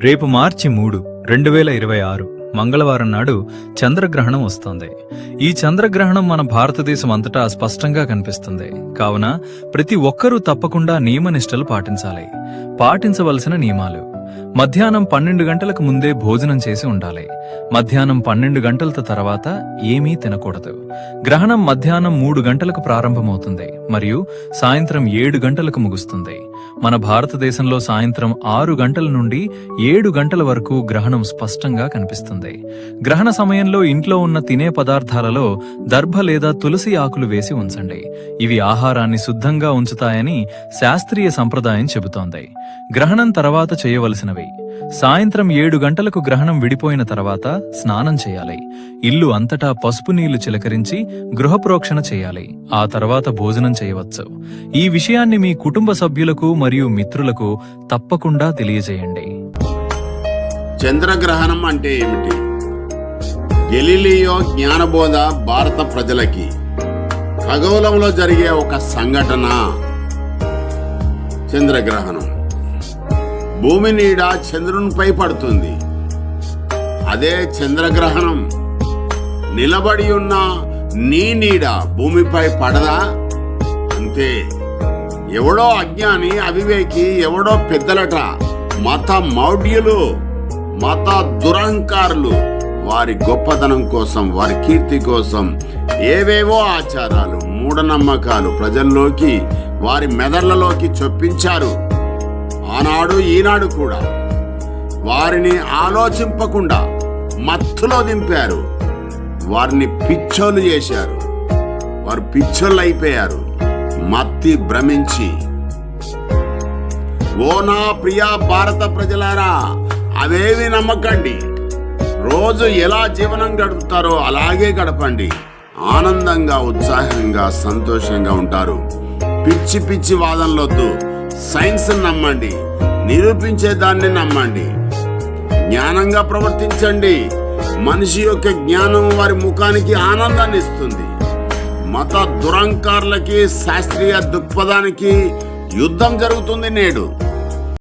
రేపు మార్చి 3, 2026 మంగళవారం నాడు చంద్రగ్రహణం వస్తోంది. ఈ చంద్రగ్రహణం మన భారతదేశం అంతటా స్పష్టంగా కనిపిస్తుంది. కావున ప్రతి ఒక్కరూ తప్పకుండా నియమనిష్టలు పాటించాలి. పాటించవలసిన నియమాలు: మధ్యాహ్నం 12 గంటలకు ముందే భోజనం చేసి ఉండాలి. మధ్యాహ్నం 12 గంటల తర్వాత ఏమీ తినకూడదు. గ్రహణం మధ్యాహ్నం 3 గంటలకు ప్రారంభమవుతుంది మరియు సాయంత్రం 7 గంటలకు ముగుస్తుంది. మన భారతదేశంలో సాయంత్రం 6 గంటల నుండి 7 గంటల వరకు గ్రహణం స్పష్టంగా కనిపిస్తుంది. గ్రహణ సమయంలో ఇంట్లో ఉన్న తినే పదార్థాలలో దర్భ లేదా తులసి ఆకులు వేసి ఉంచండి. ఇవి ఆహారాన్ని శుద్ధంగా ఉంచుతాయని శాస్త్రీయ సంప్రదాయం చెబుతోంది. గ్రహణం తర్వాత చేయవలసినవి: సాయంత్రం 7 గంటలకు గ్రహణం విడిపోయిన తర్వాత స్నానం చేయాలి. ఇల్లు అంతటా పసుపు నీళ్లు చిలకరించి గృహప్రోక్షణ చేయాలి. ఆ తర్వాత భోజనం చేయవచ్చు. ఈ విషయాన్ని మీ కుటుంబ సభ్యులకు మరియు మిత్రులకు తప్పకుండా తెలియజేయండి. చంద్రగ్రహణం అంటే ఏమిటి? గెలీలియో జ్ఞానబోధ భారత ప్రజలకి ఖగోళంలో జరిగే ఒక సంఘటన. చంద్రగ్రహణం భూమి నీడ చంద్రునిపై పడుతుంది. అదే చంద్రగ్రహణం నిలబడి ఉన్న నీ నీడ భూమిపై పడదా? అంతే. ఎవడో అజ్ఞాని, అవివేకి, ఎవడో పెద్దలట, మత మౌఢ్యులు, మత దురహంకారులు వారి గొప్పతనం కోసం, వారి కీర్తి కోసం ఏవేవో ఆచారాలు, మూఢనమ్మకాలు ప్రజల్లోకి, వారి మెదళ్లలోకి చొప్పించారు. ఆనాడు ఈనాడు కూడా వారిని ఆలోచింపకుండా మత్తులో దింపారు. వారిని పిచ్చోలు చేశారు. వారు పిచ్చోళ్ళు అయిపోయారు, మత్తి భ్రమించి. ఓ నా ప్రియా భారత ప్రజలారా, అవేవి నమ్మకండి. రోజు ఎలా జీవనం గడుపుతారో అలాగే గడపండి. ఆనందంగా, ఉత్సాహంగా, సంతోషంగా ఉంటారు. పిచ్చి పిచ్చి వాదనలొద్దు. సైన్స్ నమ్మండి, నిరూపించే దాన్ని నమ్మండి. జ్ఞానంగా ప్రవర్తించండి. మనిషి యొక్క జ్ఞానం వారి ముఖానికి ఆనందాన్ని ఇస్తుంది. మత దురహంకారులకి, శాస్త్రీయ దృక్పథానికి యుద్ధం జరుగుతుంది నేడు.